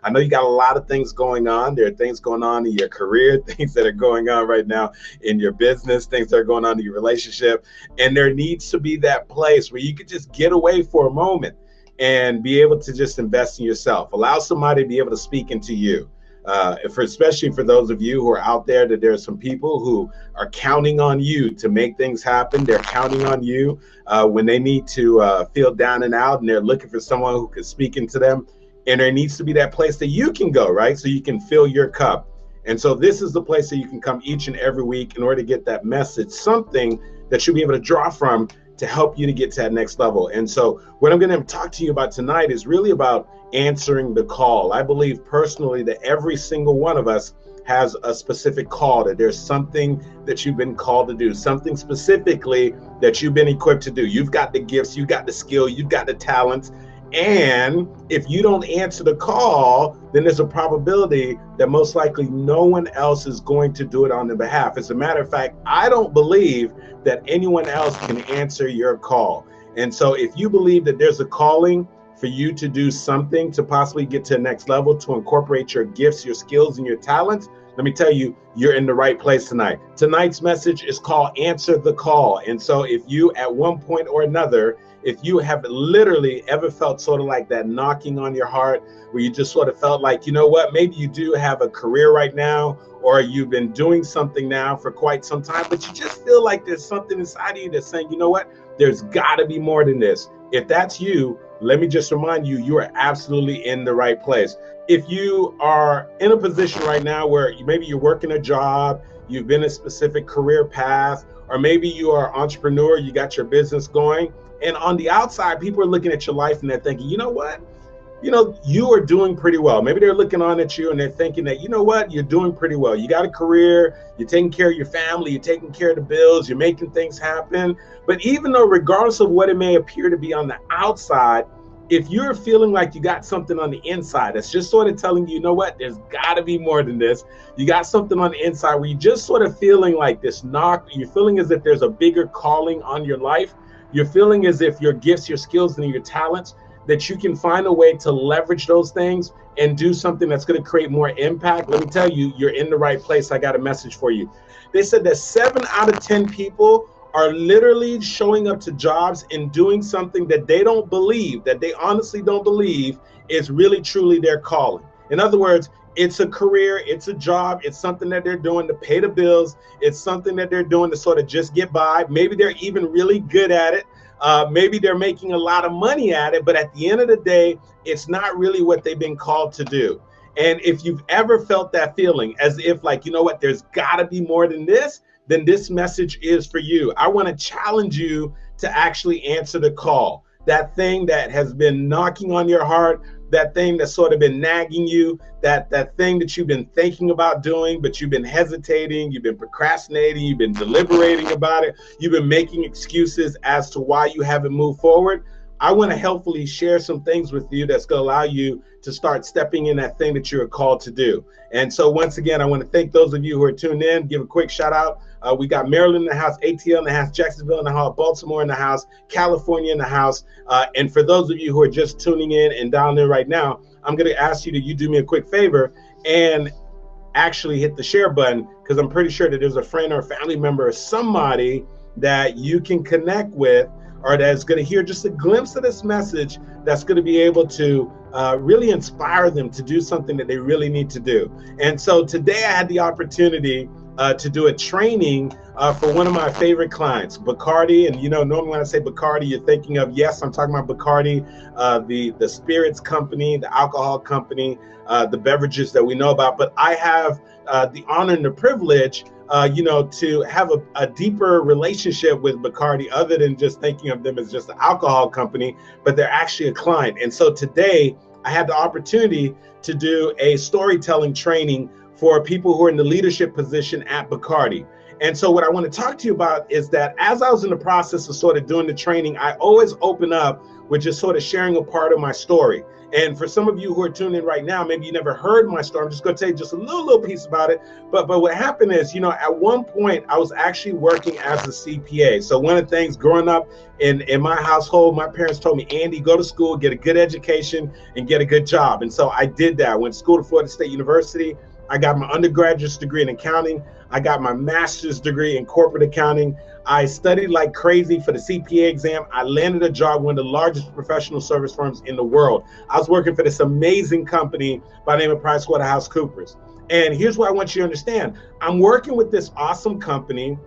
I know you got a lot of things going on. There are things going on in your career, things that are going on right now in your business, things that are going on in your relationship. And there needs to be that place where you could just get away for a moment and be able to just invest in yourself. Allow somebody to be able to speak into you. Especially for those of you who are out there, that there are some people who are counting on you to make things happen. They're counting on you when they need to feel down and out, and they're looking for someone who can speak into them. And there needs to be that place that you can go, right? So you can fill your cup. And so this is the place that you can come each and every week in order to get that message, something that you'll be able to draw from to help you to get to that next level. And so what I'm going to talk to you about tonight is really about answering the call. I believe personally that every single one of us has a specific call, that there's something that you've been called to do, something specifically that you've been equipped to do. You've got the gifts, you've got the skill, you've got the talents. And if you don't answer the call, then there's a probability that most likely no one else is going to do it on their behalf. As a matter of fact, I don't believe that anyone else can answer your call. And so if you believe that there's a calling for you to do something to possibly get to the next level, to incorporate your gifts, your skills, and your talents, let me tell you, you're in the right place tonight. Tonight's message is called Answer the Call. And so if you, at one point or another, if you have literally ever felt sort of like that knocking on your heart, where you just sort of felt like, you know what, maybe you do have a career right now, or you've been doing something now for quite some time, but you just feel like there's something inside of you that's saying, you know what, there's got to be more than this. If that's you, let me just remind you, you are absolutely in the right place. If you are in a position right now where maybe you're working a job, you've been a specific career path, or maybe you are an entrepreneur, you got your business going, and on the outside, people are looking at your life and they're thinking, you know what? You are doing pretty well. Maybe they're looking on at you and they're thinking that, you know what? You're doing pretty well. You got a career, you're taking care of your family, you're taking care of the bills, you're making things happen. But even though, regardless of what it may appear to be on the outside, if you're feeling like you got something on the inside that's just sort of telling you, you know what, there's got to be more than this. You got something on the inside where you're just sort of feeling like this knock, you're feeling as if there's a bigger calling on your life. You're feeling as if your gifts, your skills, and your talents, that you can find a way to leverage those things and do something that's going to create more impact. Let me tell you, you're in the right place. I got a message for you. They said that 7 out of 10 people are literally showing up to jobs and doing something that they don't believe, that they honestly don't believe is really truly their calling. In other words, it's a career, it's a job, it's something that they're doing to pay the bills, it's something that they're doing to sort of just get by. Maybe they're even really good at it. Maybe they're making a lot of money at it, but at the end of the day, it's not really what they've been called to do. And if you've ever felt that feeling as if like, you know what, there's gotta be more than this, then this message is for you. I wanna challenge you to actually answer the call. That thing that has been knocking on your heart, that thing that's sort of been nagging you, that thing that you've been thinking about doing, but you've been hesitating, you've been procrastinating, you've been deliberating about it, you've been making excuses as to why you haven't moved forward. I want to helpfully share some things with you that's going to allow you to start stepping in that thing that you're called to do. And so once again, I want to thank those of you who are tuned in, give a quick shout out. We got Maryland in the house, ATL in the house, Jacksonville in the house, Baltimore in the house, California in the house. And for those of you who are just tuning in and down there right now, I'm going to ask you to do me a quick favor and actually hit the share button, because I'm pretty sure that there's a friend or a family member or somebody that you can connect with, or that's going to hear just a glimpse of this message, that's going to be able to really inspire them to do something that they really need to do. And so today I had the opportunity to do a training for one of my favorite clients, Bacardi. And normally when I say Bacardi, you're thinking of, yes, I'm talking about Bacardi, the spirits company, the alcohol company, the beverages that we know about. But I have the honor and the privilege to have a deeper relationship with Bacardi, other than just thinking of them as just an alcohol company, but they're actually a client. And so today I had the opportunity to do a storytelling training for people who are in the leadership position at Bacardi. And so what I want to talk to you about is that as I was in the process of sort of doing the training, I always open up with just sort of sharing a part of my story. And for some of you who are tuned in right now, maybe you never heard my story. I'm just going to tell you just a little piece about it. But what happened is, at one point I was actually working as a CPA. So one of the things growing up in my household, my parents told me, Andy, go to school, get a good education and get a good job. And so I did that. I went to school to Florida State University. I got my undergraduate degree in accounting. I got my master's degree in corporate accounting. I studied like crazy for the CPA exam. I landed a job, one of the largest professional service firms in the world. I was working for this amazing company by the name of PricewaterhouseCoopers. And here's what I want you to understand. I'm working with this awesome company,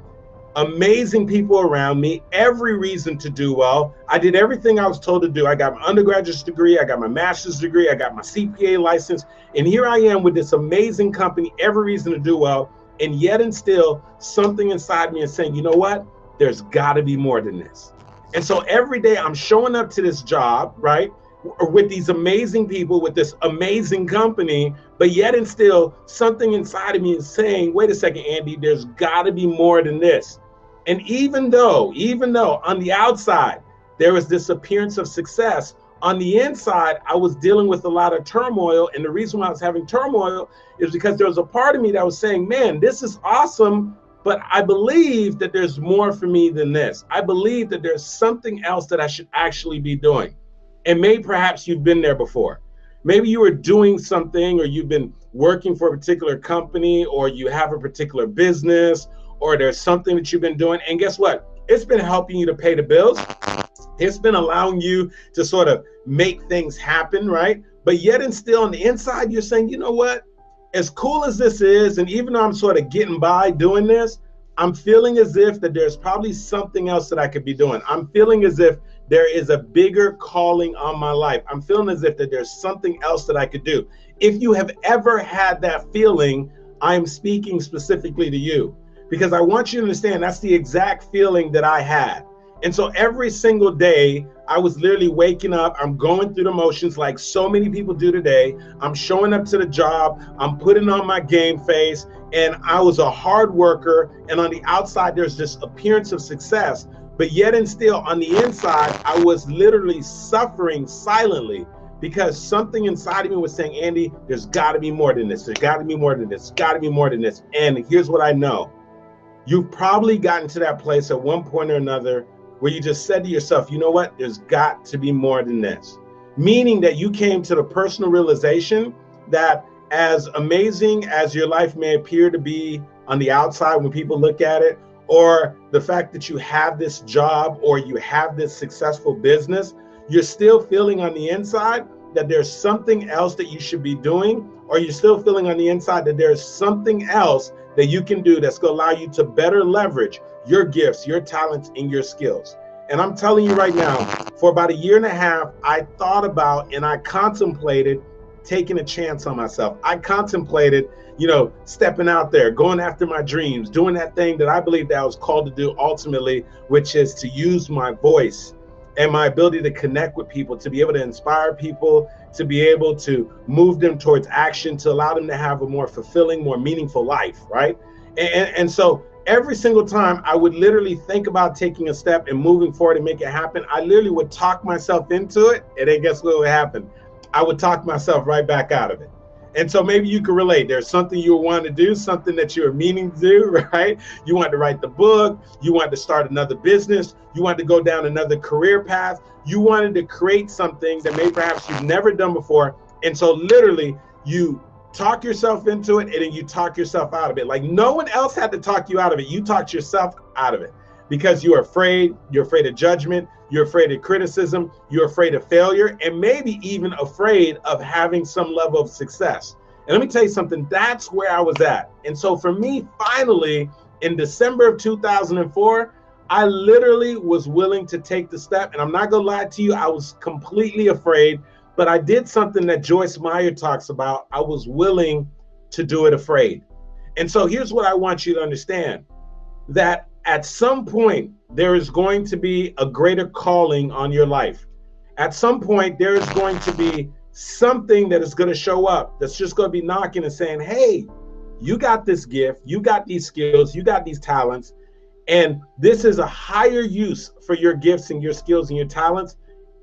amazing people around me, every reason to do well. I did everything I was told to do. I got my undergraduate degree, I got my master's degree, I got my CPA license, and here I am with this amazing company, every reason to do well, and yet and still something inside me is saying, you know what? There's gotta be more than this. And so every day I'm showing up to this job, right? With these amazing people, with this amazing company, but yet and still something inside of me is saying, wait a second, Andy, there's gotta be more than this. And even though on the outside, there was this appearance of success, on the inside, I was dealing with a lot of turmoil. And the reason why I was having turmoil is because there was a part of me that was saying, man, this is awesome, but I believe that there's more for me than this. I believe that there's something else that I should actually be doing. And maybe perhaps you've been there before. Maybe you were doing something, or you've been working for a particular company, or you have a particular business, or there's something that you've been doing. And guess what? It's been helping you to pay the bills. It's been allowing you to sort of make things happen, right? But yet and still on the inside, you're saying, you know what? As cool as this is, and even though I'm sort of getting by doing this, I'm feeling as if that there's probably something else that I could be doing. I'm feeling as if there is a bigger calling on my life. I'm feeling as if that there's something else that I could do. If you have ever had that feeling, I'm speaking specifically to you, because I want you to understand that's the exact feeling that I had. And so every single day, I was literally waking up, I'm going through the motions like so many people do today. I'm showing up to the job, I'm putting on my game face, and I was a hard worker. And on the outside, there's this appearance of success, but yet and still on the inside, I was literally suffering silently, because something inside of me was saying, Andy, there's gotta be more than this. There's gotta be more than this, gotta be more than this. And here's what I know. You've probably gotten to that place at one point or another where you just said to yourself, you know what, there's got to be more than this. Meaning that you came to the personal realization that as amazing as your life may appear to be on the outside when people look at it, or the fact that you have this job or you have this successful business, you're still feeling on the inside that there's something else that you should be doing, or you're still feeling on the inside that there's something else that you can do that's going to allow you to better leverage your gifts, your talents, and your skills. And I'm telling you right now, for about 1.5 years, I thought about and I contemplated taking a chance on myself. I contemplated, stepping out there, going after my dreams, doing that thing that I believe that I was called to do ultimately, which is to use my voice and my ability to connect with people, to be able to inspire people, to be able to move them towards action, to allow them to have a more fulfilling, more meaningful life, right? And so every single time I would literally think about taking a step and moving forward and make it happen, I literally would talk myself into it, and then guess what would happen? I would talk myself right back out of it. And so maybe you can relate. There's something you want to do, something that you're meaning to do, right? You want to write the book, you want to start another business, you want to go down another career path, you wanted to create something that maybe perhaps you've never done before. And so literally you talk yourself into it, and then you talk yourself out of it. Like no one else had to talk you out of it. You talked yourself out of it because you're afraid of judgment, you're afraid of criticism, you're afraid of failure, and maybe even afraid of having some level of success. And let me tell you something, that's where I was at. And so for me, finally, in December of 2004, I literally was willing to take the step. And I'm not gonna lie to you, I was completely afraid, but I did something that Joyce Meyer talks about. I was willing to do it afraid. And so here's what I want you to understand, that at some point, there is going to be a greater calling on your life. At some point, there is going to be something that is going to show up that's just going to be knocking and saying, hey, you got this gift, you got these skills, you got these talents, and this is a higher use for your gifts and your skills and your talents.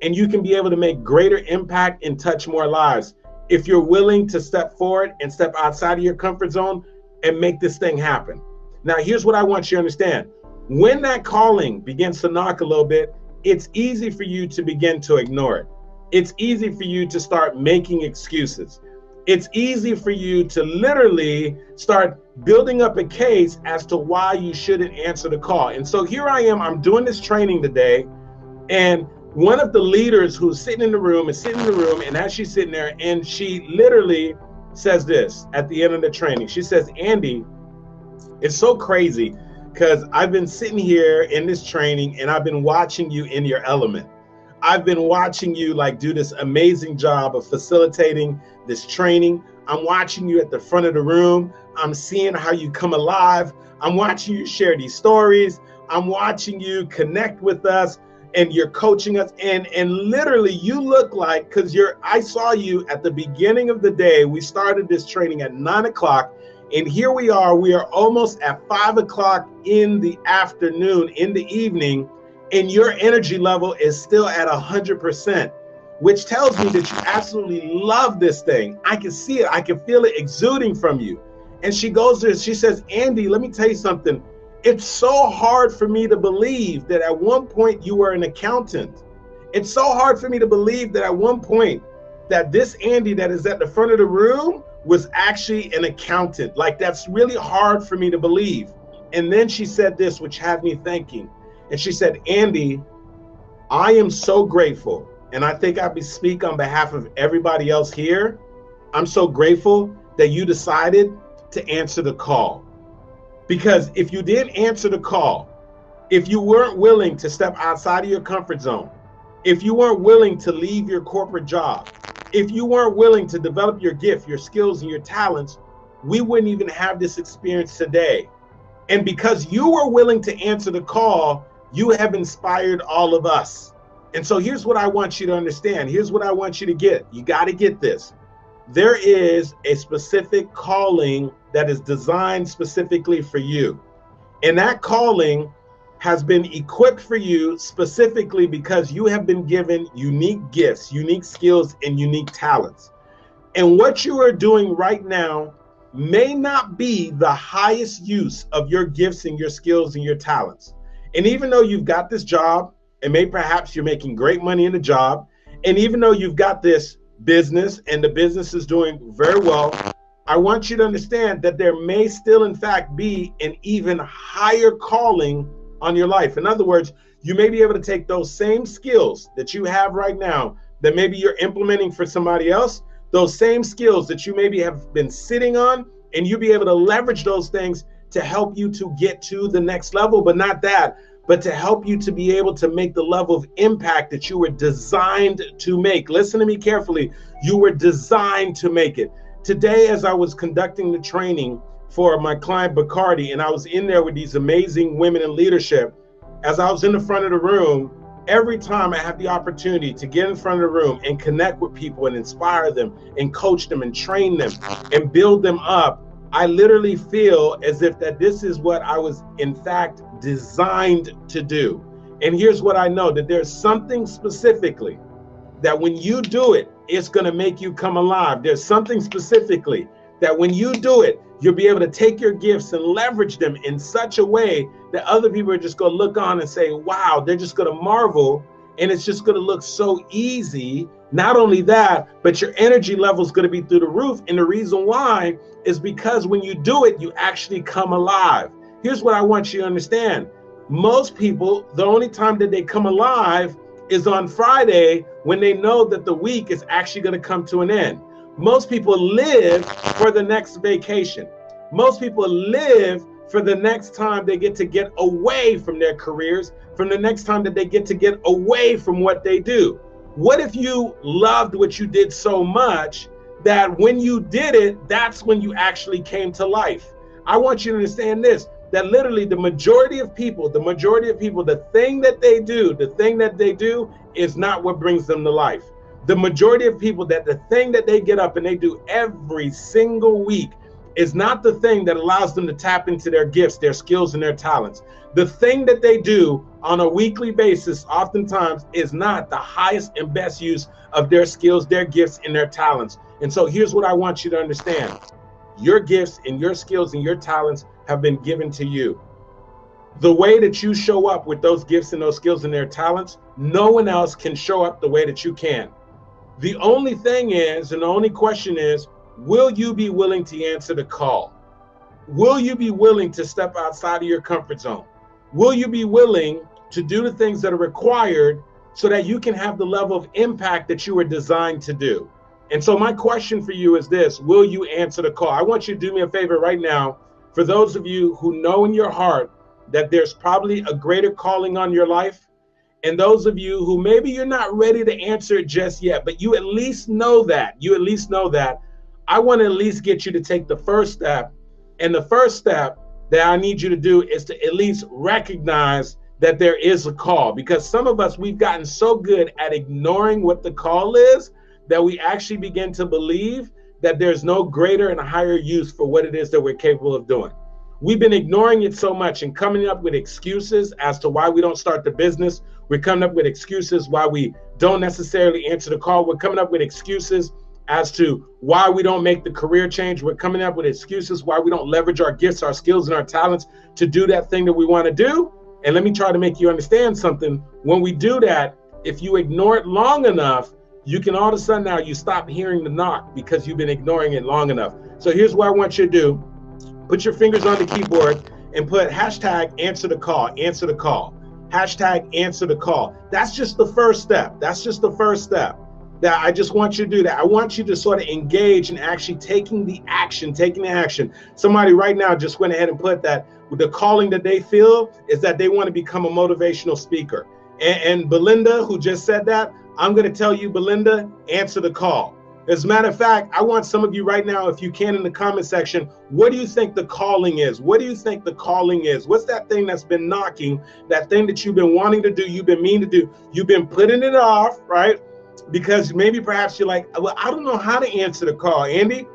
And you can be able to make greater impact and touch more lives if you're willing to step forward and step outside of your comfort zone and make this thing happen. Now, here's what I want you to understand. When that calling begins to knock a little bit, it's easy for you to begin to ignore it. It's easy for you to start making excuses. It's easy for you to literally start building up a case as to why you shouldn't answer the call. And so here I am, I'm doing this training today, and one of the leaders who's sitting in the room is sitting in the room, and as she's sitting there, and she literally says this at the end of the training. She says, Andy, it's so crazy because I've been sitting here in this training and I've been watching you in your element. I've been watching you like do this amazing job of facilitating this training. I'm watching you at the front of the room. I'm seeing how you come alive. I'm watching you share these stories. I'm watching you connect with us, and you're coaching us. And literally you look like, because I saw you at the beginning of the day. We started this training at 9 o'clock. And here we are almost at 5 o'clock in the afternoon, in the evening, and your energy level is still at 100%, which tells me that you absolutely love this thing. I can see it. I can feel it exuding from you. And she goes there, she says, Andy, let me tell you something. It's so hard for me to believe that at one point you were an accountant. It's so hard for me to believe that at one point that this Andy that is at the front of the room was actually an accountant. Like, that's really hard for me to believe. And then she said this, which had me thinking. And she said, Andy, I am so grateful. And I think I speak on behalf of everybody else here. I'm so grateful that you decided to answer the call. Because if you didn't answer the call, if you weren't willing to step outside of your comfort zone, if you weren't willing to leave your corporate job, if you weren't willing to develop your gift, your skills, and your talents, we wouldn't even have this experience today. And because you were willing to answer the call, you have inspired all of us. And so here's what I want you to understand. Here's what I want you to get. You got to get this. There is a specific calling that is designed specifically for you. And that calling has been equipped for you specifically because you have been given unique gifts, unique skills, and unique talents. And what you are doing right now may not be the highest use of your gifts and your skills and your talents. And even though you've got this job, and maybe perhaps you're making great money in the job, and even though you've got this business and the business is doing very well, I want you to understand that there may still in fact be an even higher calling on your life. In other words, you may be able to take those same skills that you have right now that maybe you're implementing for somebody else, those same skills that you maybe have been sitting on, and you'll be able to leverage those things to help you to get to the next level, but not that, but to help you to be able to make the level of impact that you were designed to make. Listen to me carefully. You were designed to make it. Today, as I was conducting the training for my client Bacardi, and I was in there with these amazing women in leadership, as I was in the front of the room, every time I have the opportunity to get in front of the room and connect with people and inspire them and coach them and train them and build them up, I literally feel as if that this is what I was in fact designed to do. And here's what I know, that there's something specifically that when you do it, it's going to make you come alive. There's something specifically that when you do it, you'll be able to take your gifts and leverage them in such a way that other people are just going to look on and say, wow, they're just going to marvel. And it's just going to look so easy. Not only that, but your energy level is going to be through the roof. And the reason why is because when you do it, you actually come alive. Here's what I want you to understand. Most people, the only time that they come alive is on Friday when they know that the week is actually going to come to an end. Most people live for the next vacation. Most people live for the next time they get away from their careers, from the next time that they get away from what they do. What if you loved what you did so much that when you did it, that's when you actually came to life? I want you to understand this, that literally the majority of people, the thing that they do is not what brings them to life. The majority of people, that the thing that they get up and they do every single week is not the thing that allows them to tap into their gifts, their skills, and their talents. The thing that they do on a weekly basis oftentimes is not the highest and best use of their skills, their gifts, and their talents. And so here's what I want you to understand. Your gifts and your skills and your talents have been given to you. The way that you show up with those gifts and those skills and their talents, no one else can show up the way that you can. The only thing is, and the only question is, will you be willing to answer the call? Will you be willing to step outside of your comfort zone? Will you be willing to do the things that are required so that you can have the level of impact that you were designed to do? And so my question for you is this: will you answer the call? I want you to do me a favor right now. For those of you who know in your heart that there's probably a greater calling on your life, and those of you who maybe you're not ready to answer it just yet, but you at least know that, I want to at least get you to take the first step. And the first step that I need you to do is to at least recognize that there is a call. Because some of us, we've gotten so good at ignoring what the call is that we actually begin to believe that there's no greater and higher use for what it is that we're capable of doing. We've been ignoring it so much and coming up with excuses as to why we don't start the business. We're coming up with excuses why we don't necessarily answer the call. We're coming up with excuses as to why we don't make the career change. We're coming up with excuses why we don't leverage our gifts, our skills, and our talents to do that thing that we want to do. And let me try to make you understand something. When we do that, if you ignore it long enough, you can all of a sudden now you stop hearing the knock because you've been ignoring it long enough. So here's what I want you to do. Put your fingers on the keyboard and put hashtag answer the call, answer the call, hashtag answer the call. That's just the first step. That's just the first step. That I just want you to do that. I want you to sort of engage in actually taking the action. Somebody right now just went ahead and put that the calling that they feel is that they want to become a motivational speaker. And Belinda, who just said that, I'm going to tell you, Belinda, answer the call. As a matter of fact, I want some of you right now, if you can, in the comment section, what do you think the calling is? What do you think the calling is? What's that thing that's been knocking, that thing that you've been wanting to do, you've been meaning to do, you've been putting it off, right? Because maybe perhaps you're like, well, I don't know how to answer the call, Andy.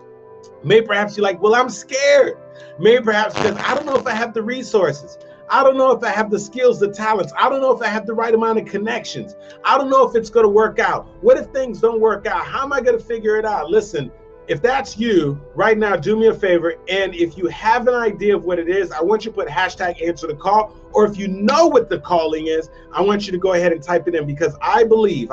Maybe perhaps you're like, well, I'm scared. Maybe perhaps because I don't know if I have the resources. I don't know if I have the skills, the talents. I don't know if I have the right amount of connections. I don't know if it's going to work out. What if things don't work out? How am I going to figure it out? Listen, if that's you right now, do me a favor. And if you have an idea of what it is, I want you to put hashtag answer the call. Or if you know what the calling is, I want you to go ahead and type it in, because I believe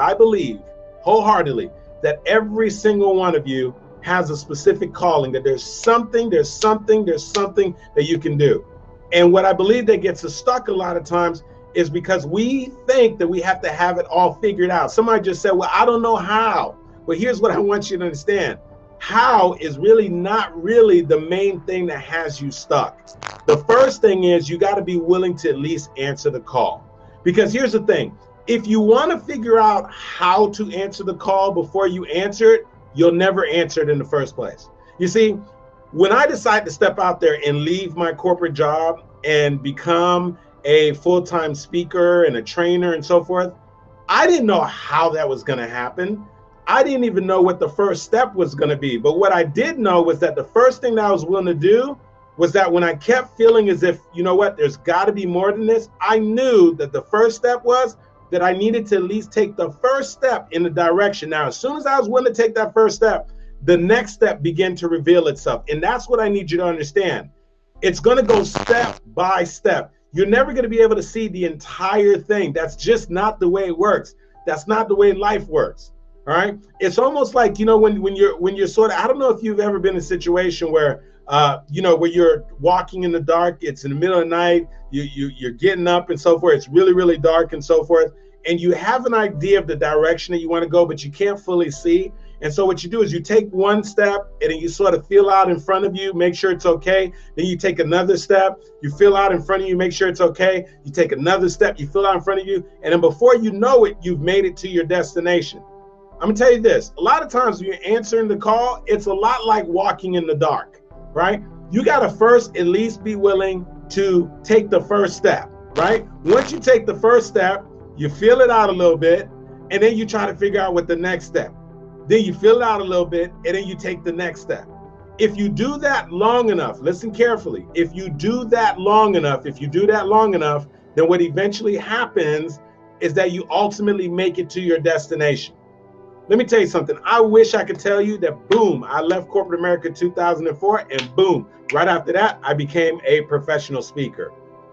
wholeheartedly that every single one of you has a specific calling, that there's something that you can do. And what I believe that gets us stuck a lot of times is because we think that we have to have it all figured out. Somebody just said, well, I don't know how. But here's what I want you to understand. How is really not really the main thing that has you stuck. The first thing is you got to be willing to at least answer the call. Because here's the thing. If you want to figure out how to answer the call before you answer it, you'll never answer it in the first place. You see, when I decided to step out there and leave my corporate job and become a full-time speaker and a trainer and so forth, I didn't know how that was going to happen. I didn't even know what the first step was going to be. But what I did know was that the first thing that I was willing to do was that when I kept feeling as if, you know what, there's got to be more than this, I knew that the first step was that I needed to at least take the first step in the direction. Now, as soon as I was willing to take that first step, the next step began to reveal itself. And that's what I need you to understand. It's going to go step by step. You're never going to be able to see the entire thing. That's just not the way it works. That's not the way life works. All right. It's almost like, you know, when you're sort of, I don't know if you've ever been in a situation where, where you're walking in the dark, it's in the middle of the night, you're getting up and so forth. It's really, really dark and so forth. And you have an idea of the direction that you want to go, but you can't fully see. And so what you do is you take one step and then you sort of feel out in front of you, make sure it's okay. Then you take another step, you feel out in front of you, make sure it's okay. You take another step, you feel out in front of you. And then before you know it, you've made it to your destination. I'm gonna tell you this, a lot of times when you're answering the call, it's a lot like walking in the dark, right? You gotta first at least be willing to take the first step, right? Once you take the first step, you feel it out a little bit, and then you try to figure out what the next step. Then you feel it out a little bit, and then you take the next step. If you do that long enough, listen carefully, if you do that long enough, then what eventually happens is that you ultimately make it to your destination. Let me tell you something. I wish I could tell you that, boom, I left corporate America in 2004, and boom, right after that, I became a professional speaker.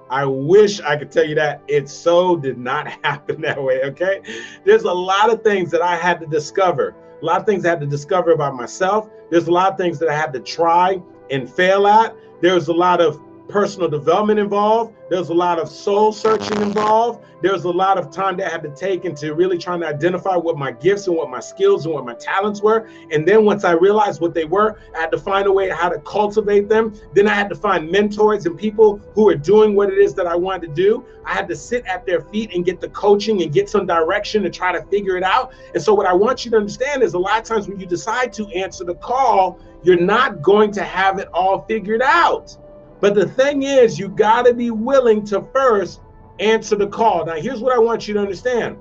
I wish I could tell you that. It so did not happen that way, okay? There's a lot of things that I had to discover. A lot of things I had to discover about myself. There's a lot of things that I had to try and fail at. There's a lot of personal development involved. There's a lot of soul searching involved. There's a lot of time that I had to take into really trying to identify what my gifts and what my skills and what my talents were. And then once I realized what they were, I had to find a way how to cultivate them. Then I had to find mentors and people who are doing what it is that I wanted to do. I had to sit at their feet and get the coaching and get some direction to try to figure it out. And so what I want you to understand is a lot of times when you decide to answer the call, you're not going to have it all figured out. But the thing is, you got to be willing to first answer the call. Now, here's what I want you to understand.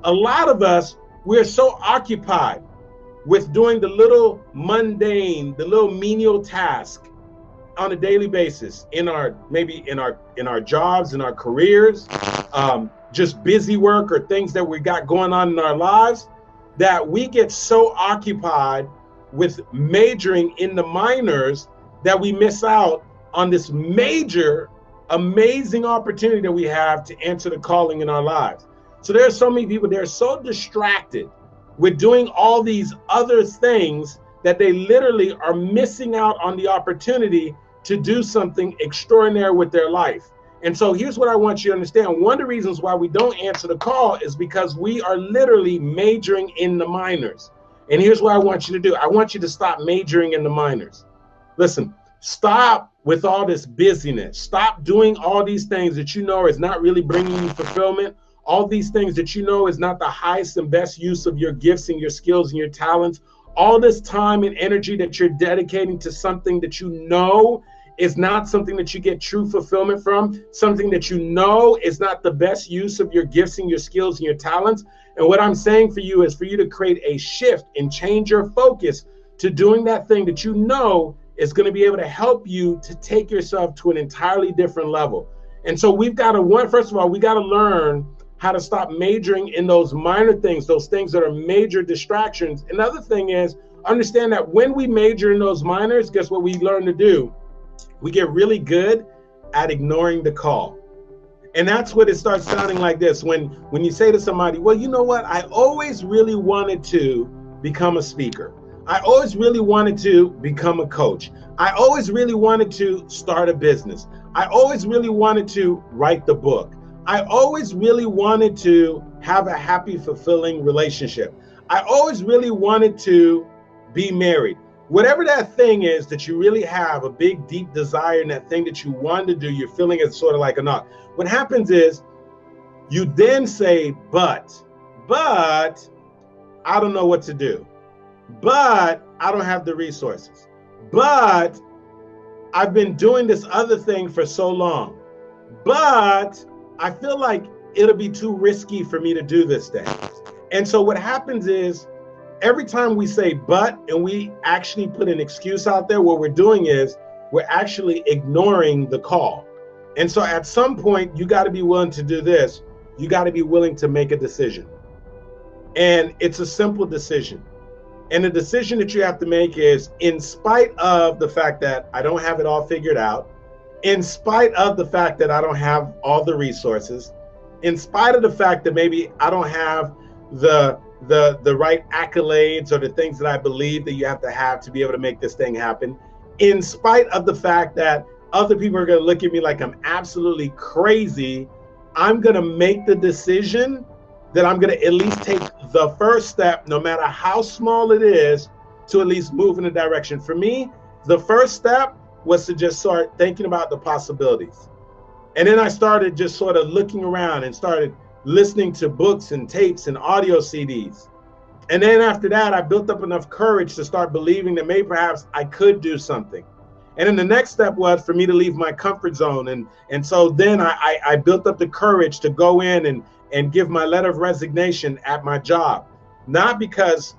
A lot of us, we're so occupied with doing the little mundane, the little menial task on a daily basis in our, maybe in our jobs, in our careers, just busy work or things that we got going on in our lives, that we get so occupied with majoring in the minors that we miss out on this major, amazing opportunity that we have to answer the calling in our lives. So there are so many people, they're so distracted with doing all these other things that they literally are missing out on the opportunity to do something extraordinary with their life. And so here's what I want you to understand. One of the reasons why we don't answer the call is because we are literally majoring in the minors. And here's what I want you to do. I want you to stop majoring in the minors. Listen, stop with all this busyness. Stop doing all these things that you know is not really bringing you fulfillment. All these things that you know is not the highest and best use of your gifts and your skills and your talents. All this time and energy that you're dedicating to something that you know is not something that you get true fulfillment from, something that you know is not the best use of your gifts and your skills and your talents. And what I'm saying for you is for you to create a shift and change your focus to doing that thing that you know is going to be able to help you to take yourself to an entirely different level. And so we've got to, first of all, we got to learn how to stop majoring in those minor things, those things that are major distractions. Another thing is understand that when we major in those minors, guess what we learn to do? We get really good at ignoring the call. And that's what it starts sounding like this. When you say to somebody, well, you know what? I always really wanted to become a speaker. I always really wanted to become a coach. I always really wanted to start a business. I always really wanted to write the book. I always really wanted to have a happy, fulfilling relationship. I always really wanted to be married. Whatever that thing is that you really have a big, deep desire in that thing that you want to do, you're feeling it's sort of like a knock. What happens is you then say, but I don't know what to do. But I don't have the resources. But I've been doing this other thing for so long. But I feel like it'll be too risky for me to do this thing. And so what happens is every time we say but and we actually put an excuse out there, what we're doing is we're actually ignoring the call. And so at some point, you got to be willing to do this. You got to be willing to make a decision. And it's a simple decision. And the decision that you have to make is, in spite of the fact that I don't have it all figured out, in spite of the fact that I don't have all the resources, in spite of the fact that maybe I don't have the right accolades or the things that I believe that you have to be able to make this thing happen, in spite of the fact that other people are going to look at me like I'm absolutely crazy, I'm going to make the decision that I'm going to at least take the first step, no matter how small it is, to at least move in a direction. For me, the first step was to just start thinking about the possibilities. And then I started just sort of looking around and started listening to books and tapes and audio CDs. And then after that, I built up enough courage to start believing that maybe perhaps I could do something. And then the next step was for me to leave my comfort zone. And so then I built up the courage to go in and give my letter of resignation at my job. Not because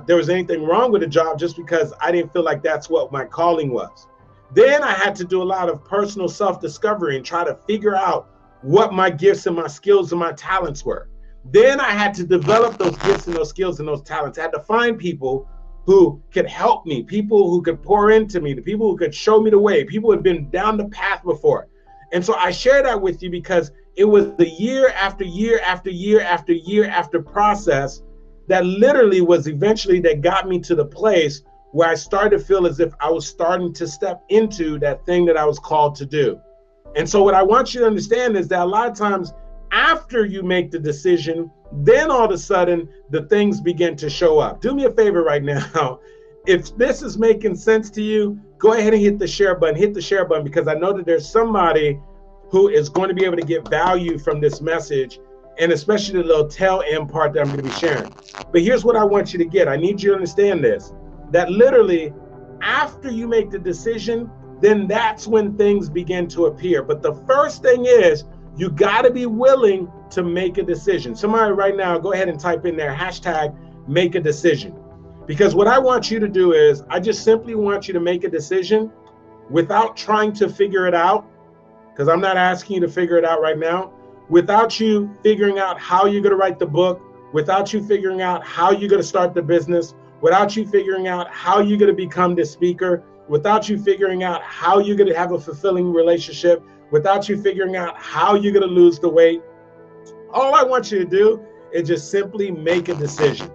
there was anything wrong with the job, just because I didn't feel like that's what my calling was. Then I had to do a lot of personal self-discovery and try to figure out what my gifts and my skills and my talents were. Then I had to develop those gifts and those skills and those talents. I had to find people who could help me, people who could pour into me, the people who could show me the way, people who had been down the path before. And so I share that with you because it was the year after year after year after year after process that literally was eventually that got me to the place where I started to feel as if I was starting to step into that thing that I was called to do. And so what I want you to understand is that a lot of times after you make the decision, then all of a sudden the things begin to show up. Do me a favor right now. If this is making sense to you, go ahead and hit the share button. Hit the share button, because I know that there's somebody who is going to be able to get value from this message, and especially the little tail end part that I'm going to be sharing. But here's what I want you to get. I need you to understand this, that literally after you make the decision, then that's when things begin to appear. But the first thing is you got to be willing to make a decision. Somebody right now, go ahead and type in there, hashtag make a decision. Because what I want you to do is I just simply want you to make a decision without trying to figure it out, because I'm not asking you to figure it out right now, without you figuring out how you're going to write the book, without you figuring out how you're going to start the business, without you figuring out how you're going to become the speaker, without you figuring out how you're going to have a fulfilling relationship, without you figuring out how you're going to lose the weight. All I want you to do is just simply make a decision.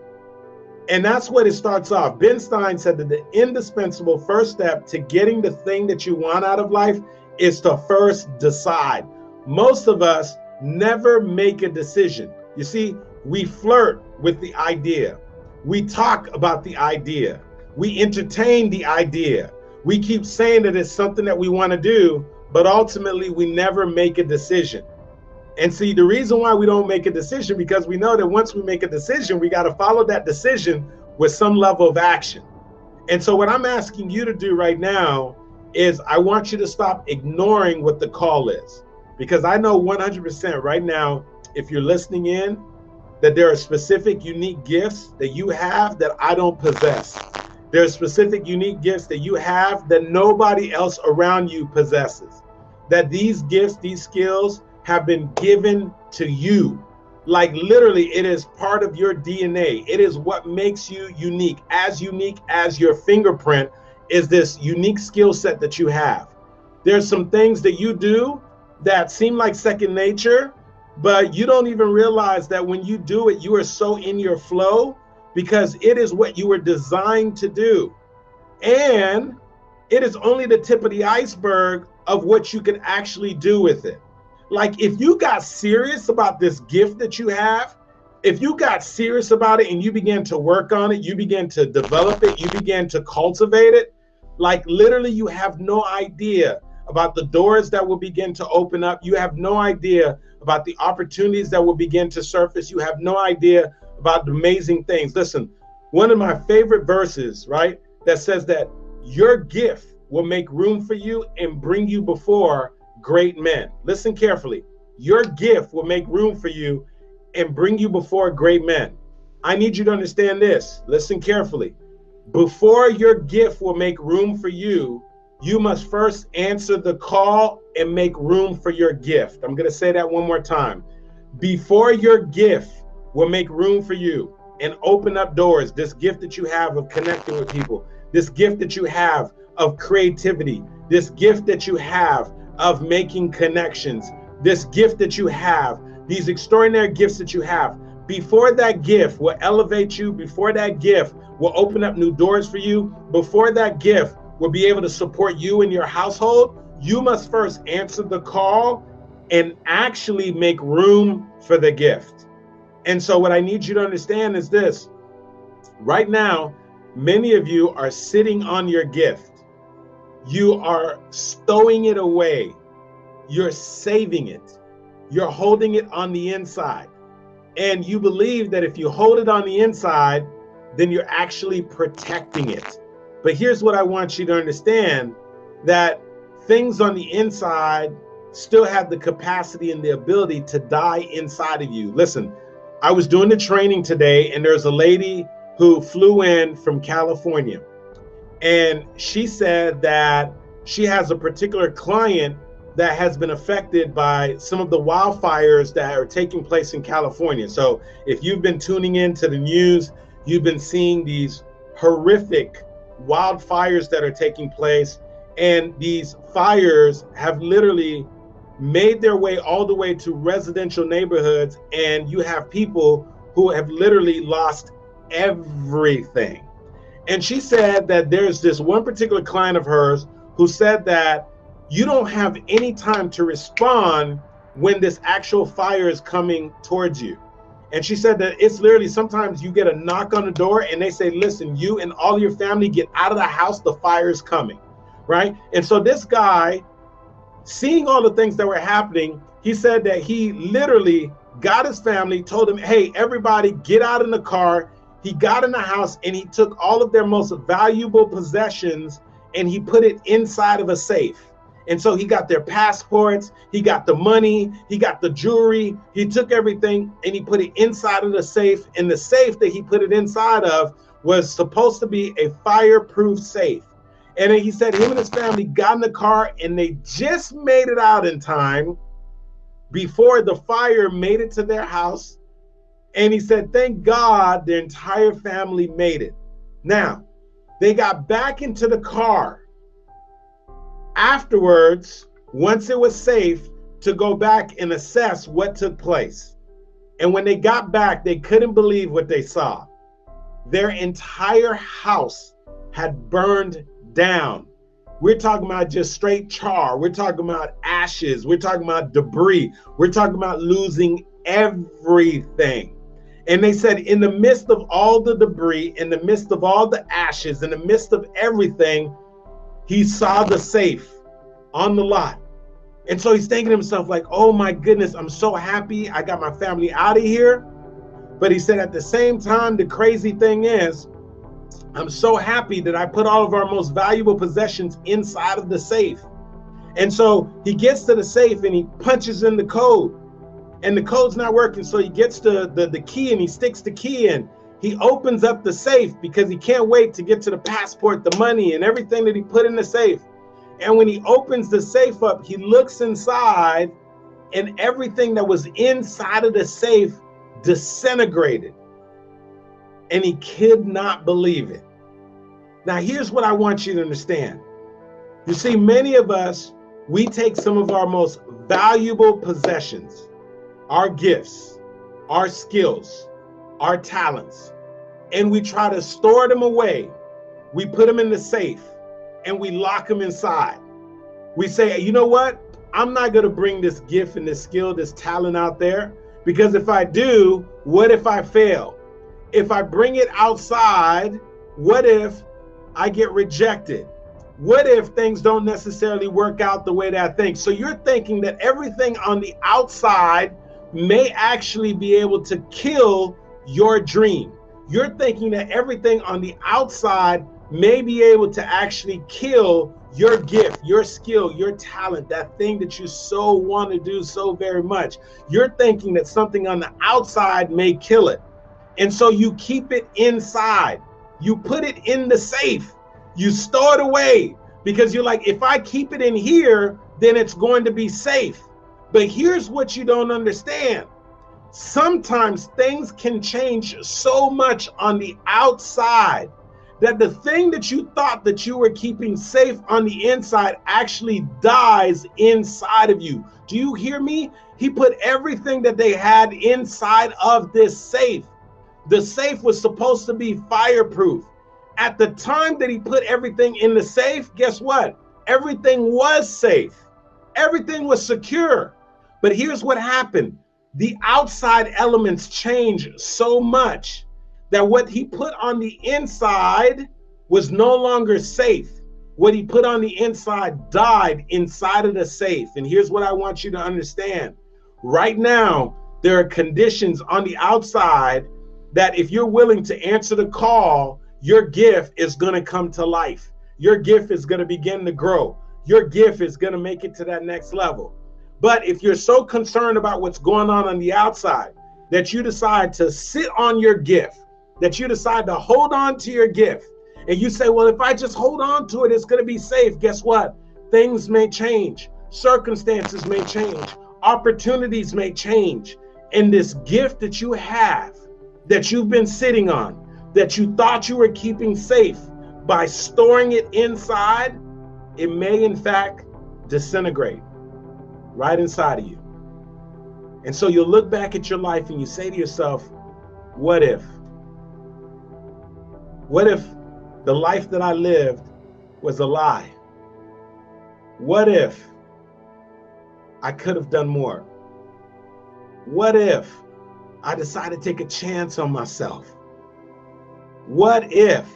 And that's what it starts off. Ben Stein said that the indispensable first step to getting the thing that you want out of life is to first decide. Most of us never make a decision. You see, we flirt with the idea. We talk about the idea. We entertain the idea. We keep saying that it's something that we want to do, but ultimately we never make a decision. And see, the reason why we don't make a decision, because we know that once we make a decision, we got to follow that decision with some level of action. And so what I'm asking you to do right now is I want you to stop ignoring what the call is. Because I know 100% right now, if you're listening in, that there are specific, unique gifts that you have that I don't possess. There are specific, unique gifts that you have that nobody else around you possesses. That these gifts, these skills have been given to you. Like literally, it is part of your DNA. It is what makes you unique as your fingerprint is this unique skill set that you have. There's some things that you do that seem like second nature, but you don't even realize that when you do it, you are so in your flow because it is what you were designed to do. And it is only the tip of the iceberg of what you can actually do with it. Like if you got serious about this gift that you have, if you got serious about it and you began to work on it, you began to develop it, you began to cultivate it, like literally you have no idea about the doors that will begin to open up. You have no idea about the opportunities that will begin to surface. You have no idea about the amazing things. Listen, one of my favorite verses, right, that says that your gift will make room for you and bring you before great men. Listen carefully. Your gift will make room for you and bring you before great men. I need you to understand this. Listen carefully. Before your gift will make room for you, you must first answer the call and make room for your gift. I'm going to say that one more time. Before your gift will make room for you and open up doors, this gift that you have of connecting with people, this gift that you have of creativity, this gift that you have of making connections, this gift that you have, these extraordinary gifts that you have, before that gift will elevate you, before that gift will open up new doors for you, before that gift will be able to support you and your household, you must first answer the call and actually make room for the gift. And so what I need you to understand is this. Right now, many of you are sitting on your gift. You are stowing it away. You're saving it. You're holding it on the inside. And you believe that if you hold it on the inside, then you're actually protecting it. But here's what I want you to understand, that things on the inside still have the capacity and the ability to die inside of you. Listen, I was doing the training today, and there's a lady who flew in from California. And she said that she has a particular client that has been affected by some of the wildfires that are taking place in California. So if you've been tuning into the news, you've been seeing these horrific wildfires that are taking place. And these fires have literally made their way all the way to residential neighborhoods. And you have people who have literally lost everything. And she said that there's this one particular client of hers who said that you don't have any time to respond when this actual fire is coming towards you. And she said that it's literally sometimes you get a knock on the door and they say, listen, you and all your family get out of the house, the fire is coming, right? And so this guy, seeing all the things that were happening, he said that he literally got his family, told them, hey, everybody get out in the car. He got in the house and he took all of their most valuable possessions and he put it inside of a safe. And so he got their passports, he got the money, he got the jewelry, he took everything and he put it inside of the safe. And the safe that he put it inside of was supposed to be a fireproof safe. And then he said him and his family got in the car and they just made it out in time before the fire made it to their house. And he said, thank God their entire family made it. Now, they got back into the car afterwards, once it was safe, to go back and assess what took place. And when they got back, they couldn't believe what they saw. Their entire house had burned down. We're talking about just straight char. We're talking about ashes. We're talking about debris. We're talking about losing everything. And they said in the midst of all the debris, in the midst of all the ashes, in the midst of everything, he saw the safe on the lot. And so he's thinking to himself like, oh my goodness, I'm so happy I got my family out of here. But he said at the same time, the crazy thing is, I'm so happy that I put all of our most valuable possessions inside of the safe. And so he gets to the safe and he punches in the code. And the code's not working, so he gets the key and he sticks the key in. He opens up the safe because he can't wait to get to the passport, the money, and everything that he put in the safe. And when he opens the safe up, he looks inside and everything that was inside of the safe disintegrated. And he could not believe it. Now, here's what I want you to understand. You see, many of us, we take some of our most valuable possessions, our gifts, our skills, our talents, and we try to store them away. We put them in the safe and we lock them inside. We say, you know what? I'm not going to bring this gift and this skill, this talent out there, because if I do, what if I fail? If I bring it outside, what if I get rejected? What if things don't necessarily work out the way that I think? So you're thinking that everything on the outside may actually be able to kill your dream. You're thinking that everything on the outside may be able to actually kill your gift, your skill, your talent, that thing that you so want to do so very much. You're thinking that something on the outside may kill it. And so you keep it inside. You put it in the safe. You store it away because you're like, if I keep it in here, then it's going to be safe. But here's what you don't understand. Sometimes things can change so much on the outside that the thing that you thought that you were keeping safe on the inside actually dies inside of you. Do you hear me? He put everything that they had inside of this safe. The safe was supposed to be fireproof. At the time that he put everything in the safe, guess what? Everything was safe. Everything was secure. But here's what happened. The outside elements changed so much that what he put on the inside was no longer safe. What he put on the inside died inside of the safe. And here's what I want you to understand. Right now, there are conditions on the outside that if you're willing to answer the call, your gift is going to come to life. Your gift is going to begin to grow. Your gift is going to make it to that next level. But if you're so concerned about what's going on the outside that you decide to sit on your gift, that you decide to hold on to your gift, and you say, well, if I just hold on to it, it's going to be safe. Guess what? Things may change. Circumstances may change. Opportunities may change. And this gift that you have, that you've been sitting on, that you thought you were keeping safe by storing it inside, it may in fact disintegrate right inside of you. And so you'll look back at your life and you say to yourself, what if? What if the life that I lived was a lie? What if I could have done more? What if I decided to take a chance on myself? What if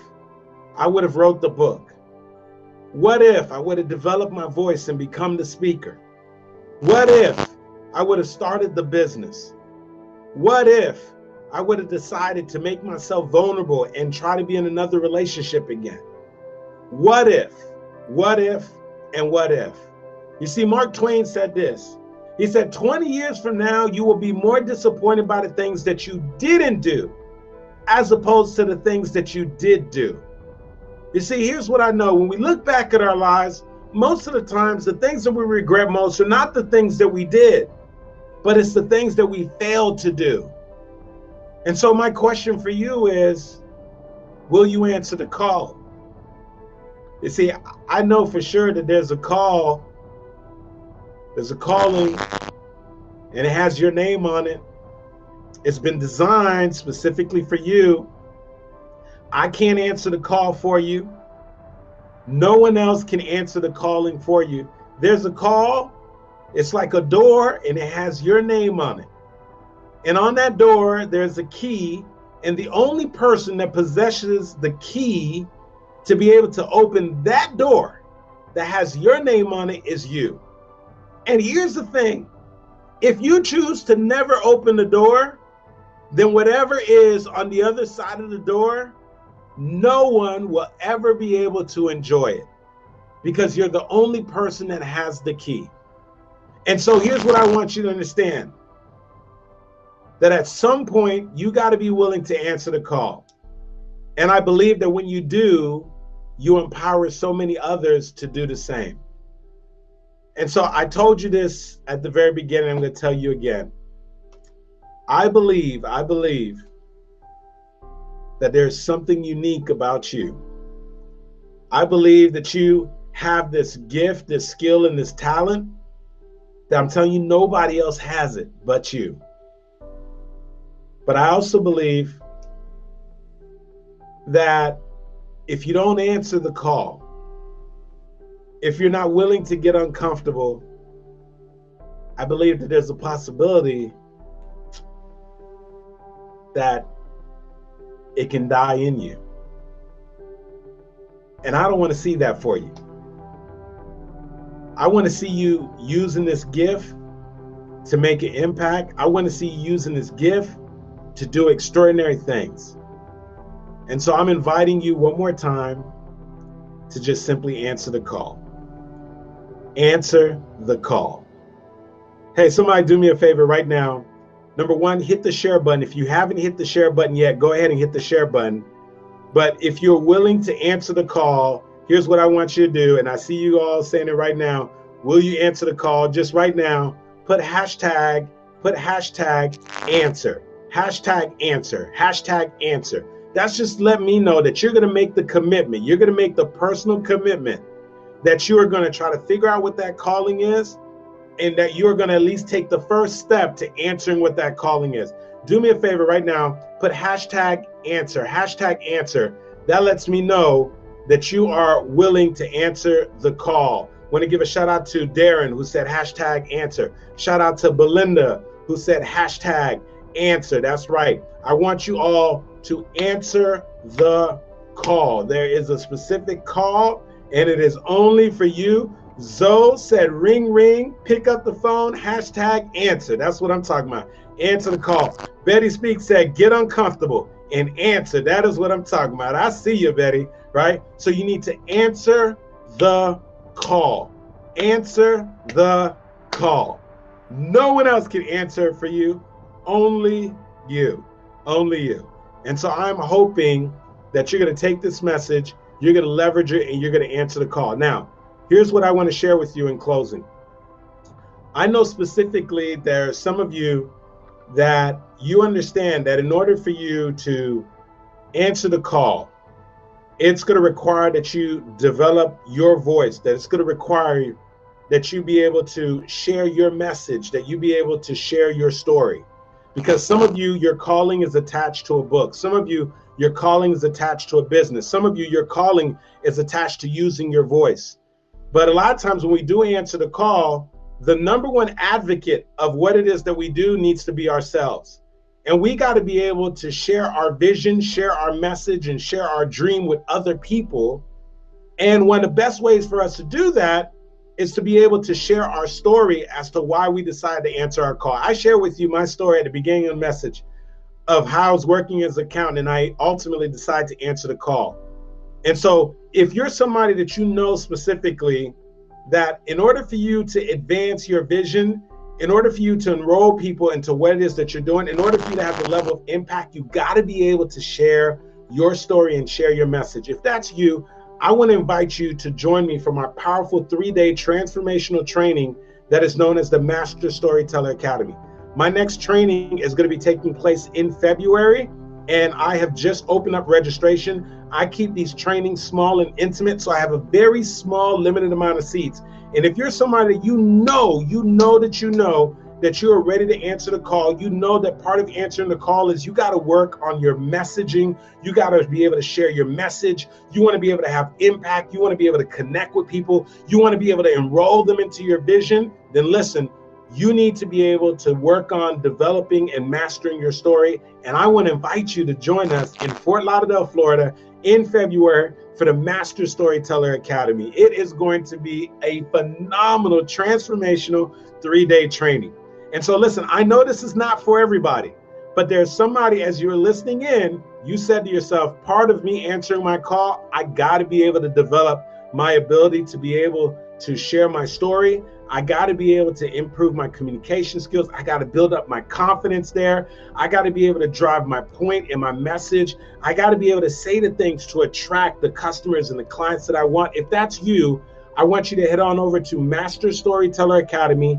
I would have wrote the book? What if I would have developed my voice and become the speaker? What if I would have started the business? What if I would have decided to make myself vulnerable and try to be in another relationship again? What if, and what if? You see, Mark Twain said this. He said, 20 years from now, you will be more disappointed by the things that you didn't do as opposed to the things that you did do. You see, here's what I know. When we look back at our lives, most of the times, the things that we regret most are not the things that we did, but it's the things that we failed to do. And so my question for you is, will you answer the call? You see, I know for sure that there's a call, there's a calling, and it has your name on it. It's been designed specifically for you. I can't answer the call for you. No one else can answer the calling for you. There's a call, it's like a door, and it has your name on it. And on that door, there's a key, and the only person that possesses the key to be able to open that door that has your name on it is you. And here's the thing, if you choose to never open the door, then whatever is on the other side of the door, no one will ever be able to enjoy it because you're the only person that has the key. And so here's what I want you to understand, that at some point you got to be willing to answer the call. And I believe that when you do, you empower so many others to do the same. And so I told you this at the very beginning, I'm going to tell you again. I believe that there's something unique about you. I believe that you have this gift, this skill, and this talent that I'm telling you nobody else has it but you. But I also believe that if you don't answer the call, if you're not willing to get uncomfortable, I believe that there's a possibility that it can die in you. And I don't want to see that for you. I want to see you using this gift to make an impact. I want to see you using this gift to do extraordinary things. And so I'm inviting you one more time to just simply answer the call. Answer the call. Hey, somebody do me a favor right now. Number one, hit the share button. If you haven't hit the share button yet, go ahead and hit the share button. But if you're willing to answer the call, here's what I want you to do. And I see you all saying it right now. Will you answer the call? Just right now, put hashtag answer, hashtag answer. That's just let me know that you're going to make the commitment. You're going to make the personal commitment that you are going to try to figure out what that calling is, and that you're going to at least take the first step to answering what that calling is. Do me a favor right now, put hashtag answer. That lets me know that you are willing to answer the call. Want to give a shout out to Darren, who said hashtag answer. Shout out to Belinda, who said hashtag answer. That's right. I want you all to answer the call. There is a specific call, and it is only for you. Zoe said, ring, ring, pick up the phone, hashtag answer. That's what I'm talking about. Answer the call. Betty Speaks said, get uncomfortable and answer. That is what I'm talking about. I see you, Betty, right? So you need to answer the call. Answer the call. No one else can answer for you. Only you. Only you. And so I'm hoping that you're going to take this message, you're going to leverage it, and you're going to answer the call. Now, here's what I want to share with you in closing. I know specifically there are some of you that you understand that in order for you to answer the call, it's going to require that you develop your voice, that it's going to require that you be able to share your message, that you be able to share your story. Because some of you, your calling is attached to a book. Some of you, your calling is attached to a business. Some of you, your calling is attached to using your voice. But a lot of times when we do answer the call, the number one advocate of what it is that we do needs to be ourselves. And we got to be able to share our vision, share our message, and share our dream with other people. And one of the best ways for us to do that is to be able to share our story as to why we decided to answer our call. I share with you my story at the beginning of the message of how I was working as an accountant, and I ultimately decided to answer the call. And so if you're somebody that you know specifically that in order for you to advance your vision, in order for you to enroll people into what it is that you're doing, in order for you to have the level of impact, you got to be able to share your story and share your message. If that's you, I want to invite you to join me for my powerful 3-day transformational training that is known as the Master Storyteller Academy. My next training is going to be taking place in February, and I have just opened up registration. I keep these trainings small and intimate, so I have a very small, limited amount of seats. And if you're somebody that you know that you are ready to answer the call, you know that part of answering the call is you got to work on your messaging. You got to be able to share your message. You want to be able to have impact. You want to be able to connect with people. You want to be able to enroll them into your vision. Then listen, you need to be able to work on developing and mastering your story. And I want to invite you to join us in Fort Lauderdale, Florida in February for the Master Storyteller Academy. It is going to be a phenomenal, transformational 3-day training. And so listen, I know this is not for everybody, but there's somebody, as you're listening in, you said to yourself, part of me answering my call, I got to be able to develop my ability to be able to share my story. I got to be able to improve my communication skills. I got to build up my confidence there. I got to be able to drive my point and my message. I got to be able to say the things to attract the customers and the clients that I want. If that's you, I want you to head on over to Master Storyteller Academy,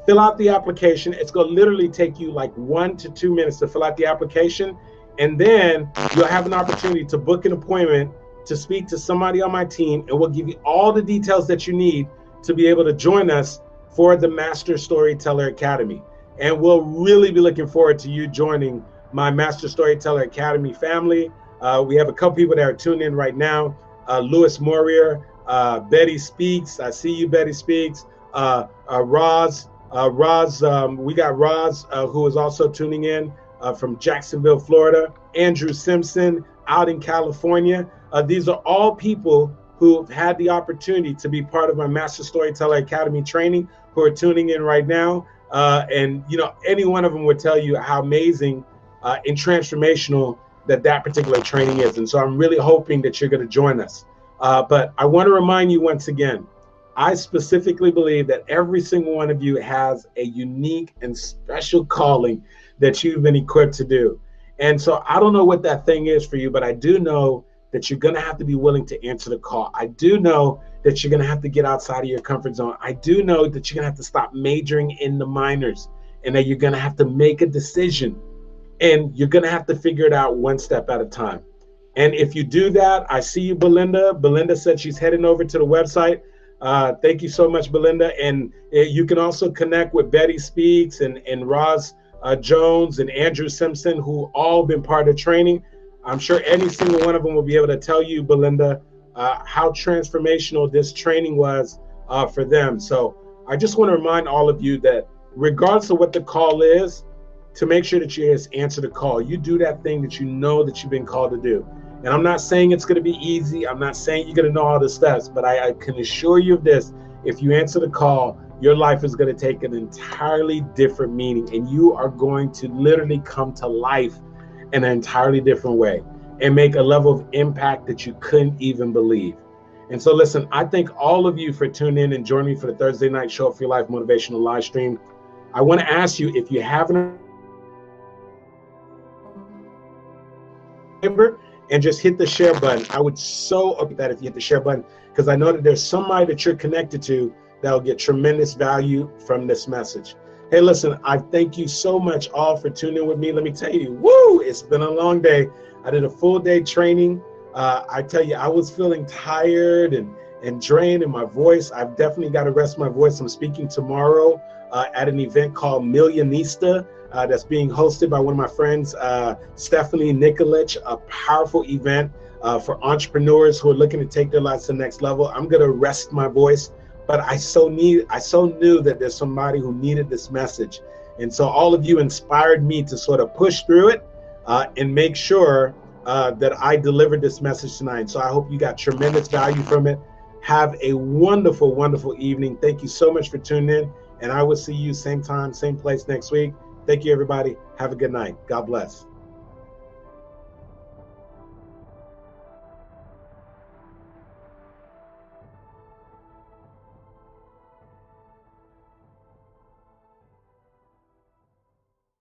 fill out the application. It's going to literally take you like 1 to 2 minutes to fill out the application. And then you'll have an opportunity to book an appointment to speak to somebody on my team, and we'll give you all the details that you need to be able to join us for the Master Storyteller Academy. And we'll really be looking forward to you joining my Master Storyteller Academy family. We have a couple people that are tuned in right now. Louis Morier, Betty Speaks. I see you, Betty Speaks. Roz, we got Roz, who is also tuning in from Jacksonville, Florida. Andrew Simpson out in California. These are all people who have had the opportunity to be part of my Master Storyteller Academy training, who are tuning in right now. And you know, any one of them would tell you how amazing and transformational that particular training is. And so I'm really hoping that you're going to join us. But I want to remind you once again, I specifically believe that every single one of you has a unique and special calling that you've been equipped to do. And so I don't know what that thing is for you, but I do know that you're going to have to be willing to answer the call. I do know that you're going to have to get outside of your comfort zone. I do know that you're going to have to stop majoring in the minors, and that you're going to have to make a decision, and you're going to have to figure it out one step at a time. And if you do that, I see you, Belinda. Belinda said she's heading over to the website. Thank you so much, Belinda. And you can also connect with Betty Speaks and Roz Jones and Andrew Simpson, who all been part of training. I'm sure any single one of them will be able to tell you, Belinda, how transformational this training was for them. So I just want to remind all of you that regardless of what the call is, to make sure that you answer the call. You do that thing that you know that you've been called to do. And I'm not saying it's going to be easy. I'm not saying you're going to know all the steps, but I can assure you of this. If you answer the call, your life is going to take an entirely different meaning, and you are going to literally come to life in an entirely different way and make a level of impact that you couldn't even believe. And so listen, I thank all of you for tuning in and joining me for the Thursday night Show Up For Your Life motivational live stream. I want to ask you, if you haven't favor and just hit the share button. I would so appreciate that if you hit the share button, because I know that there's somebody that you're connected to that will get tremendous value from this message. Hey, listen, I thank you so much all for tuning in with me. Let me tell you, woo, it's been a long day. I did a full day training. I tell you, I was feeling tired and drained in my voice. I've definitely got to rest my voice. I'm speaking tomorrow at an event called Millionista that's being hosted by one of my friends, Stephanie Nikolic, a powerful event for entrepreneurs who are looking to take their lives to the next level. I'm going to rest my voice, but I so knew that there's somebody who needed this message. And so all of you inspired me to sort of push through it and make sure that I delivered this message tonight. So I hope you got tremendous value from it. Have a wonderful, wonderful evening. Thank you so much for tuning in. And I will see you same time, same place next week. Thank you, everybody. Have a good night. God bless.